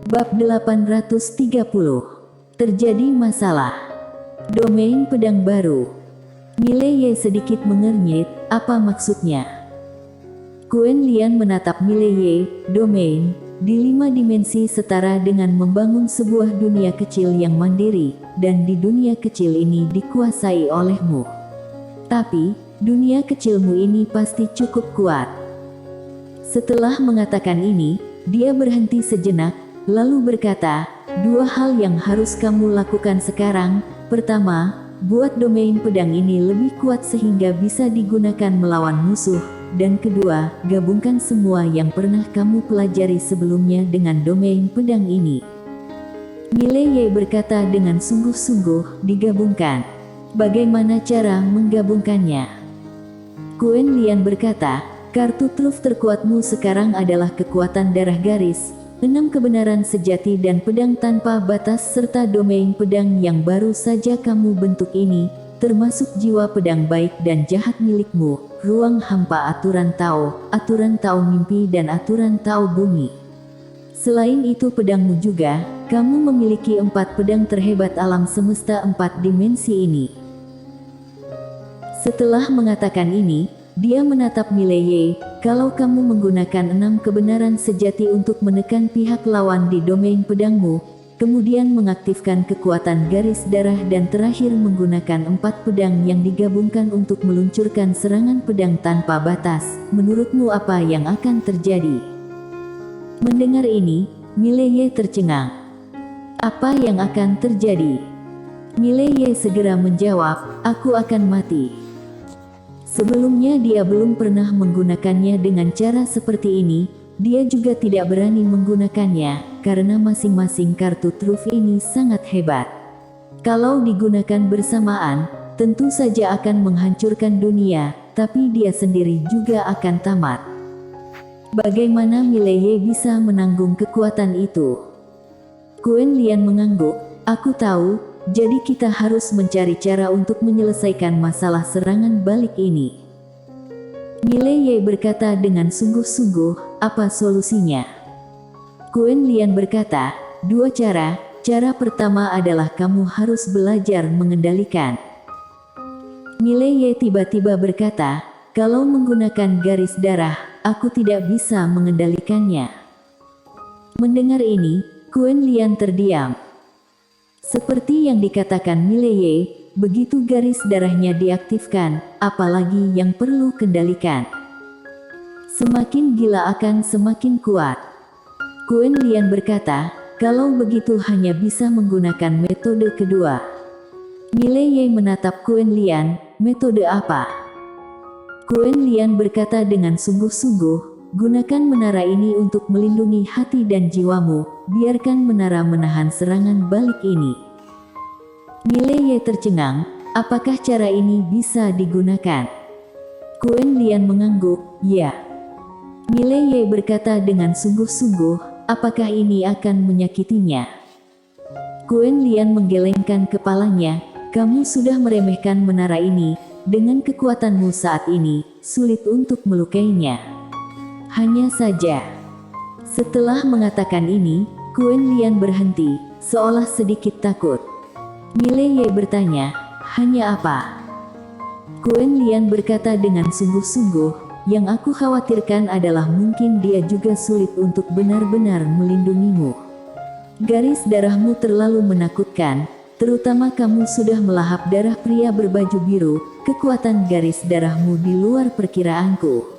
Bab 830. Terjadi masalah. Domain pedang baru. Mileye sedikit mengernyit, apa maksudnya? Quen Lian menatap Mileye, domain, di 5 dimensi setara dengan membangun sebuah dunia kecil yang mandiri, dan di dunia kecil ini dikuasai olehmu. Tapi, dunia kecilmu ini pasti cukup kuat. Setelah mengatakan ini, dia berhenti sejenak, lalu berkata, 2 hal yang harus kamu lakukan sekarang. Pertama, buat domain pedang ini lebih kuat sehingga bisa digunakan melawan musuh. Dan kedua, gabungkan semua yang pernah kamu pelajari sebelumnya dengan domain pedang ini. Mileye berkata dengan sungguh-sungguh, digabungkan. Bagaimana cara menggabungkannya? Quen Lian berkata, kartu truf terkuatmu sekarang adalah kekuatan darah garis, 6 kebenaran sejati dan pedang tanpa batas serta domain pedang yang baru saja kamu bentuk ini, termasuk jiwa pedang baik dan jahat milikmu, ruang hampa aturan Tao mimpi dan aturan Tao bumi. Selain itu pedangmu juga, kamu memiliki 4 pedang terhebat alam semesta 4 dimensi ini. Setelah mengatakan ini, dia menatap Mileye, kalau kamu menggunakan 6 kebenaran sejati untuk menekan pihak lawan di domain pedangmu, kemudian mengaktifkan kekuatan garis darah dan terakhir menggunakan 4 pedang yang digabungkan untuk meluncurkan serangan pedang tanpa batas, menurutmu apa yang akan terjadi? Mendengar ini, Mileye tercengang. Apa yang akan terjadi? Mileye segera menjawab, aku akan mati. Sebelumnya dia belum pernah menggunakannya dengan cara seperti ini, dia juga tidak berani menggunakannya, karena masing-masing kartu truf ini sangat hebat. Kalau digunakan bersamaan, tentu saja akan menghancurkan dunia, tapi dia sendiri juga akan tamat. Bagaimana Mileye bisa menanggung kekuatan itu? Quen Lian mengangguk, aku tahu. Jadi kita harus mencari cara untuk menyelesaikan masalah serangan balik ini. Mileye berkata dengan sungguh-sungguh, apa solusinya? Quen Lian berkata, 2 cara. Cara pertama adalah kamu harus belajar mengendalikan. Mileye tiba-tiba berkata, kalau menggunakan garis darah, aku tidak bisa mengendalikannya. Mendengar ini, Quen Lian terdiam. Seperti yang dikatakan Mileye, begitu garis darahnya diaktifkan, apalagi yang perlu kendalikan. Semakin gila akan semakin kuat. Quen Lian berkata, kalau begitu hanya bisa menggunakan metode kedua. Mileye menatap Quen Lian, metode apa? Quen Lian berkata dengan sungguh-sungguh, gunakan menara ini untuk melindungi hati dan jiwamu, biarkan menara menahan serangan balik ini. Mileye tercengang, apakah cara ini bisa digunakan? Quen Lian mengangguk, ya. Mileye berkata dengan sungguh-sungguh, apakah ini akan menyakitinya? Quen Lian menggelengkan kepalanya, kamu sudah meremehkan menara ini, dengan kekuatanmu saat ini, sulit untuk melukainya. Hanya saja. Setelah mengatakan ini, Quen Lian berhenti, seolah sedikit takut. Mileye bertanya, hanya apa? Quen Lian berkata dengan sungguh-sungguh, yang aku khawatirkan adalah mungkin dia juga sulit untuk benar-benar melindungimu. Garis darahmu terlalu menakutkan, terutama kamu sudah melahap darah pria berbaju biru, kekuatan garis darahmu di luar perkiraanku.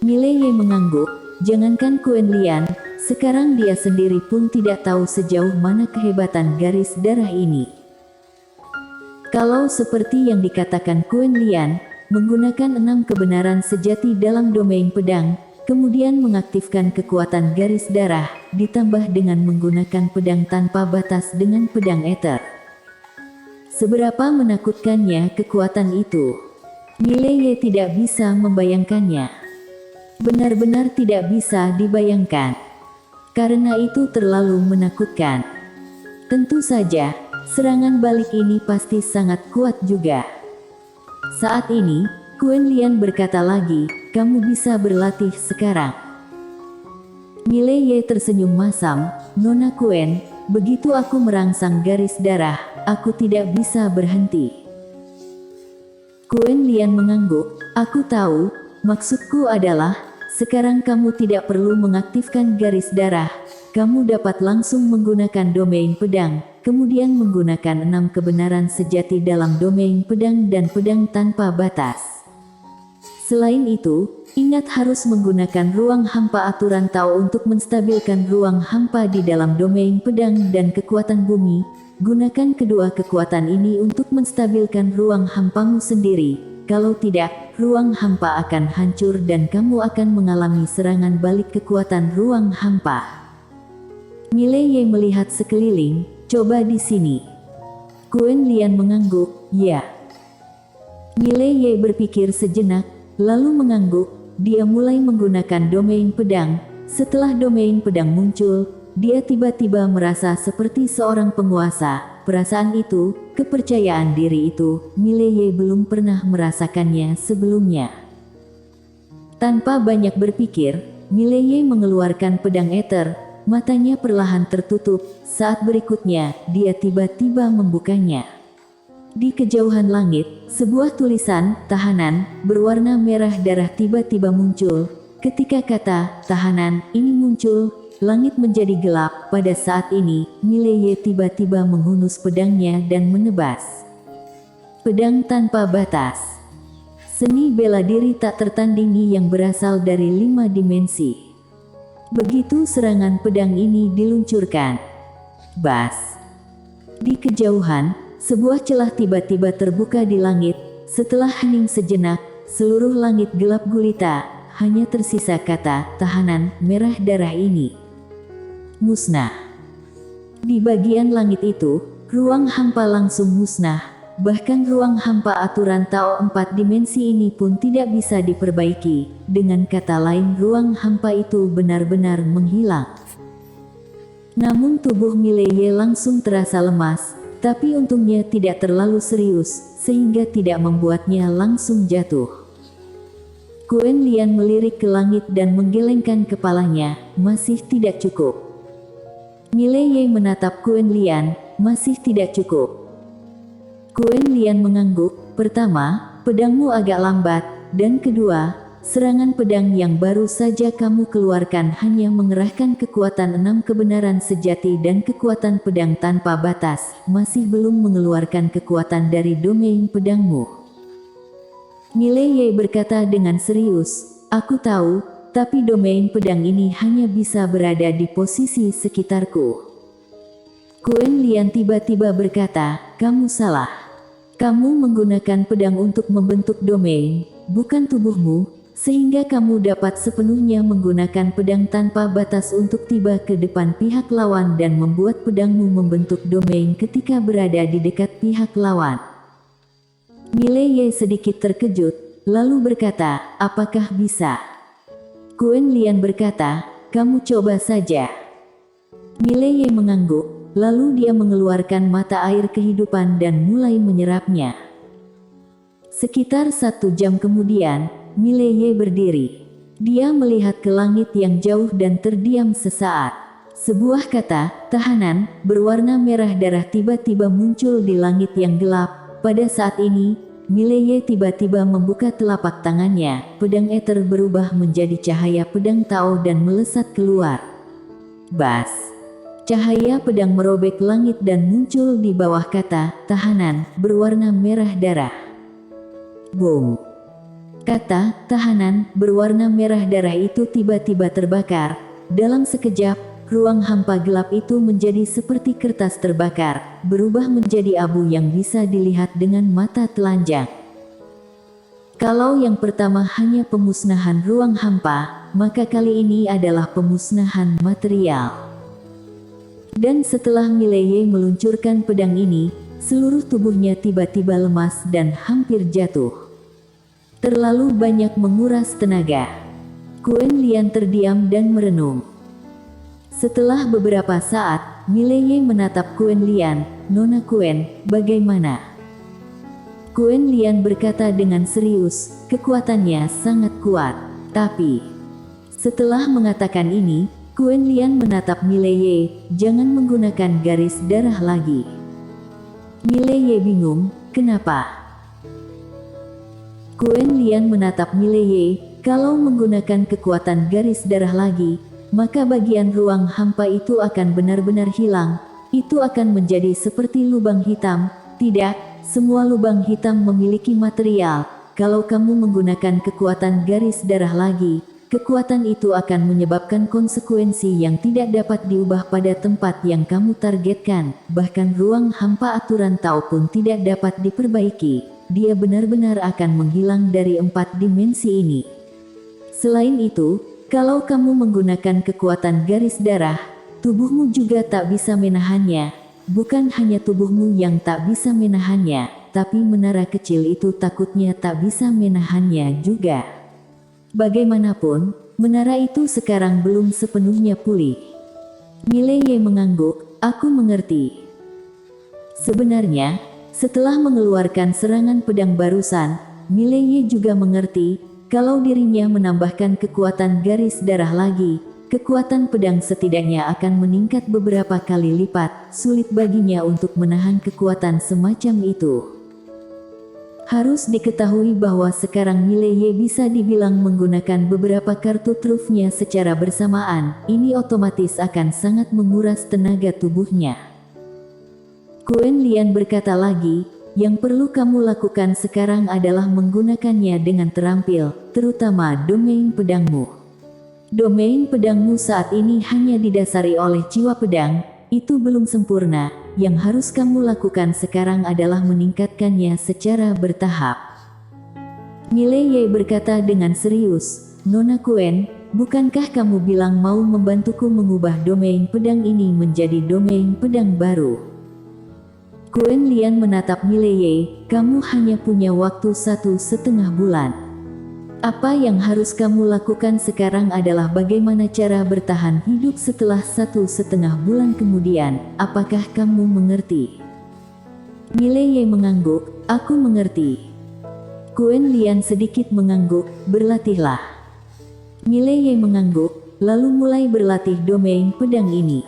Mileye mengangguk, jangankan Quen Lian, sekarang dia sendiri pun tidak tahu sejauh mana kehebatan garis darah ini. Kalau seperti yang dikatakan Quen Lian, menggunakan 6 kebenaran sejati dalam domain pedang, kemudian mengaktifkan kekuatan garis darah, ditambah dengan menggunakan pedang tanpa batas dengan pedang ether. Seberapa menakutkannya kekuatan itu? Mileye tidak bisa membayangkannya. Benar-benar tidak bisa dibayangkan. Karena itu terlalu menakutkan. Tentu saja, serangan balik ini pasti sangat kuat juga. Saat ini, Quen Lian berkata lagi, kamu bisa berlatih sekarang. Mileye tersenyum masam, Nona Kuen, begitu aku merangsang garis darah, aku tidak bisa berhenti. Kuen Lian mengangguk, aku tahu, maksudku adalah, sekarang kamu tidak perlu mengaktifkan garis darah, kamu dapat langsung menggunakan domain pedang, kemudian menggunakan 6 kebenaran sejati dalam domain pedang dan pedang tanpa batas. Selain itu, ingat harus menggunakan ruang hampa aturan Tao untuk menstabilkan ruang hampa di dalam domain pedang dan kekuatan bumi. Gunakan kedua kekuatan ini untuk menstabilkan ruang hampamu sendiri. Kalau tidak, ruang hampa akan hancur dan kamu akan mengalami serangan balik kekuatan ruang hampa. Mileye melihat sekeliling, coba di sini. Kuen Lian mengangguk, ya. Mileye berpikir sejenak, lalu mengangguk, dia mulai menggunakan domain pedang. Setelah domain pedang muncul, dia tiba-tiba merasa seperti seorang penguasa. Perasaan itu, kepercayaan diri itu, Mileye belum pernah merasakannya sebelumnya. Tanpa banyak berpikir, Mileye mengeluarkan pedang ether, matanya perlahan tertutup, saat berikutnya, dia tiba-tiba membukanya. Di kejauhan langit, sebuah tulisan, tahanan, berwarna merah darah tiba-tiba muncul. Ketika kata, tahanan, ini muncul, langit menjadi gelap. Pada saat ini, Mileye tiba-tiba menghunus pedangnya dan menebas. Pedang tanpa batas. Seni bela diri tak tertandingi yang berasal dari 5 dimensi. Begitu serangan pedang ini diluncurkan. Bas. Di kejauhan, sebuah celah tiba-tiba terbuka di langit. Setelah hening sejenak, seluruh langit gelap gulita, hanya tersisa kata, tahanan, merah darah ini musnah. Di bagian langit itu, ruang hampa langsung musnah, bahkan ruang hampa aturan Tao 4 dimensi ini pun tidak bisa diperbaiki. Dengan kata lain, ruang hampa itu benar-benar menghilang. Namun tubuh Mileye langsung terasa lemas, tapi untungnya tidak terlalu serius, sehingga tidak membuatnya langsung jatuh. Kuen Lian melirik ke langit dan menggelengkan kepalanya, masih tidak cukup. Mileye menatap Kuen Lian, masih tidak cukup. Kuen Lian mengangguk, pertama, pedangmu agak lambat, dan kedua, serangan pedang yang baru saja kamu keluarkan hanya mengerahkan kekuatan 6 kebenaran sejati dan kekuatan pedang tanpa batas, masih belum mengeluarkan kekuatan dari domain pedangmu. Mileye berkata dengan serius, aku tahu, tapi domain pedang ini hanya bisa berada di posisi sekitarku. Kuen Lian tiba-tiba berkata, kamu salah. Kamu menggunakan pedang untuk membentuk domain, bukan tubuhmu, sehingga kamu dapat sepenuhnya menggunakan pedang tanpa batas untuk tiba ke depan pihak lawan dan membuat pedangmu membentuk domain ketika berada di dekat pihak lawan. Mileye sedikit terkejut, lalu berkata, apakah bisa? Kuen Lian berkata, kamu coba saja. Mileye mengangguk, lalu dia mengeluarkan mata air kehidupan dan mulai menyerapnya. Sekitar 1 jam kemudian, Mileye berdiri. Dia melihat ke langit yang jauh dan terdiam sesaat. Sebuah kata, tahanan, berwarna merah darah tiba-tiba muncul di langit yang gelap. Pada saat ini, Mileye tiba-tiba membuka telapak tangannya. Pedang ether berubah menjadi cahaya pedang Tao dan melesat keluar. Bas. Cahaya pedang merobek langit dan muncul di bawah kata, tahanan, berwarna merah darah. Boom. Kata, tahanan, berwarna merah darah itu tiba-tiba terbakar. Dalam sekejap, ruang hampa gelap itu menjadi seperti kertas terbakar, berubah menjadi abu yang bisa dilihat dengan mata telanjang. Kalau yang pertama hanya pemusnahan ruang hampa, maka kali ini adalah pemusnahan material. Dan setelah Mileye meluncurkan pedang ini, seluruh tubuhnya tiba-tiba lemas dan hampir jatuh. Terlalu banyak menguras tenaga. Kuen Lian terdiam dan merenung. Setelah beberapa saat, Mileye menatap Kuen Lian, Nona Kuen, bagaimana? Kuen Lian berkata dengan serius, kekuatannya sangat kuat. Tapi, setelah mengatakan ini, Quen Lian menatap Mileye, jangan menggunakan garis darah lagi. Mileye bingung, kenapa? Quen Lian menatap Mileye, kalau menggunakan kekuatan garis darah lagi, maka bagian ruang hampa itu akan benar-benar hilang. Itu akan menjadi seperti lubang hitam. Tidak, semua lubang hitam memiliki material. Kalau kamu menggunakan kekuatan garis darah lagi, kekuatan itu akan menyebabkan konsekuensi yang tidak dapat diubah pada tempat yang kamu targetkan. Bahkan ruang hampa aturan Tao pun tidak dapat diperbaiki. Dia benar-benar akan menghilang dari 4 dimensi ini. Selain itu, kalau kamu menggunakan kekuatan garis darah, tubuhmu juga tak bisa menahannya. Bukan hanya tubuhmu yang tak bisa menahannya, tapi menara kecil itu takutnya tak bisa menahannya juga. Bagaimanapun, menara itu sekarang belum sepenuhnya pulih. Mileye mengangguk, aku mengerti. Sebenarnya, setelah mengeluarkan serangan pedang barusan, Mileye juga mengerti, kalau dirinya menambahkan kekuatan garis darah lagi, kekuatan pedang setidaknya akan meningkat beberapa kali lipat. Sulit baginya untuk menahan kekuatan semacam itu. Harus diketahui bahwa sekarang Mileye bisa dibilang menggunakan beberapa kartu trufnya secara bersamaan. Ini otomatis akan sangat menguras tenaga tubuhnya. Quen Lian berkata lagi, yang perlu kamu lakukan sekarang adalah menggunakannya dengan terampil, terutama domain pedangmu. Domain pedangmu saat ini hanya didasari oleh jiwa pedang, itu belum sempurna. Yang harus kamu lakukan sekarang adalah meningkatkannya secara bertahap. Mileye berkata dengan serius, Nona Quen, bukankah kamu bilang mau membantuku mengubah domain pedang ini menjadi domain pedang baru? Quen Lian menatap Mileye, kamu hanya punya waktu 1,5 bulan. Apa yang harus kamu lakukan sekarang adalah bagaimana cara bertahan hidup setelah 1,5 bulan kemudian. Apakah kamu mengerti? Mileye mengangguk, aku mengerti. Quen Lian sedikit mengangguk, berlatihlah. Mileye mengangguk, lalu mulai berlatih domain pedang ini.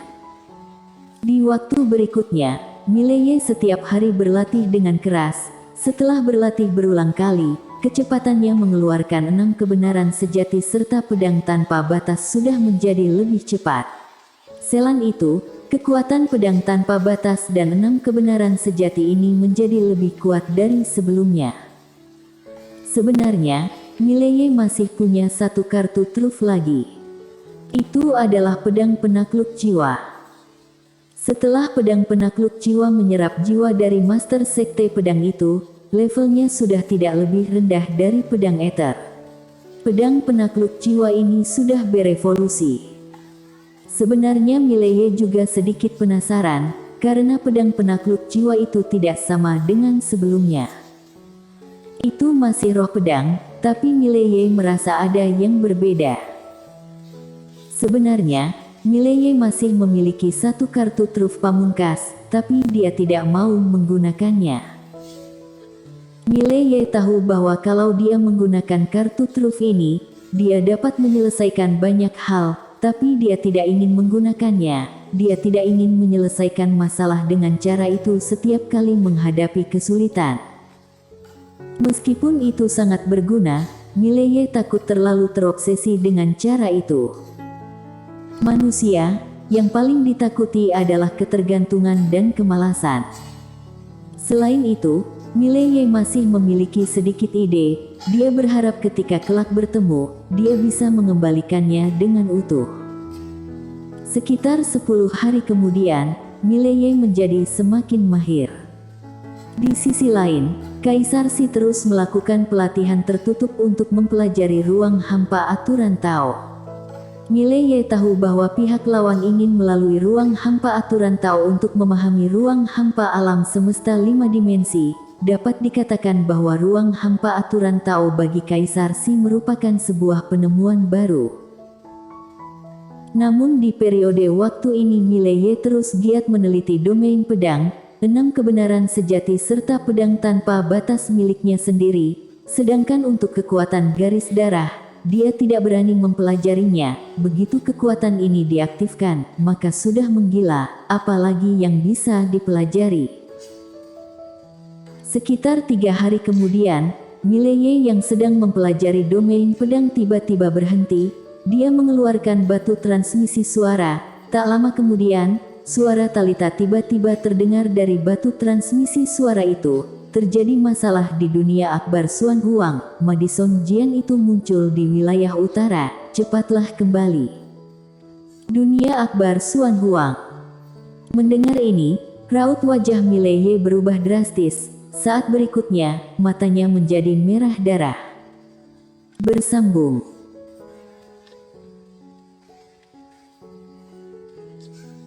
Di waktu berikutnya, Mileye setiap hari berlatih dengan keras. Setelah berlatih berulang kali, kecepatannya mengeluarkan 6 kebenaran sejati serta pedang tanpa batas sudah menjadi lebih cepat. Selain itu, kekuatan pedang tanpa batas dan 6 kebenaran sejati ini menjadi lebih kuat dari sebelumnya. Sebenarnya, Mileye masih punya 1 kartu truf lagi. Itu adalah pedang penakluk jiwa. Setelah pedang penakluk jiwa menyerap jiwa dari master sekte pedang itu, levelnya sudah tidak lebih rendah dari pedang ether. Pedang penakluk jiwa ini sudah berevolusi. Sebenarnya Mileye juga sedikit penasaran, karena pedang penakluk jiwa itu tidak sama dengan sebelumnya. Itu masih roh pedang, tapi Mileye merasa ada yang berbeda. Sebenarnya, Mileye masih memiliki 1 kartu truf pamungkas, tapi dia tidak mau menggunakannya. Mileye tahu bahwa kalau dia menggunakan kartu truf ini, dia dapat menyelesaikan banyak hal, tapi dia tidak ingin menggunakannya. Dia tidak ingin menyelesaikan masalah dengan cara itu setiap kali menghadapi kesulitan. Meskipun itu sangat berguna, Mileye takut terlalu terobsesi dengan cara itu. Manusia, yang paling ditakuti adalah ketergantungan dan kemalasan. Selain itu, Mileye masih memiliki sedikit ide. Dia berharap ketika kelak bertemu, dia bisa mengembalikannya dengan utuh. Sekitar 10 hari kemudian, Mileye menjadi semakin mahir. Di sisi lain, Kaisar Si terus melakukan pelatihan tertutup untuk mempelajari ruang hampa aturan Tao. Mileye tahu bahwa pihak lawan ingin melalui ruang hampa aturan Tao untuk memahami ruang hampa alam semesta 5 dimensi. Dapat dikatakan bahwa ruang hampa aturan Tao bagi Kaisar Si merupakan sebuah penemuan baru. Namun di periode waktu ini Mileye terus giat meneliti domain pedang, 6 kebenaran sejati serta pedang tanpa batas miliknya sendiri. Sedangkan untuk kekuatan garis darah, dia tidak berani mempelajarinya. Begitu kekuatan ini diaktifkan, maka sudah menggila, apalagi yang bisa dipelajari. Sekitar 3 hari kemudian, Mileye yang sedang mempelajari domain pedang tiba-tiba berhenti. Dia mengeluarkan batu transmisi suara. Tak lama kemudian, suara Talita tiba-tiba terdengar dari batu transmisi suara itu. Terjadi masalah di dunia Akbar Suan Huang. Madison Jian itu muncul di wilayah utara. Cepatlah kembali. Dunia Akbar Suan Huang. Mendengar ini, raut wajah Mileye berubah drastis. Saat berikutnya, matanya menjadi merah darah. Bersambung.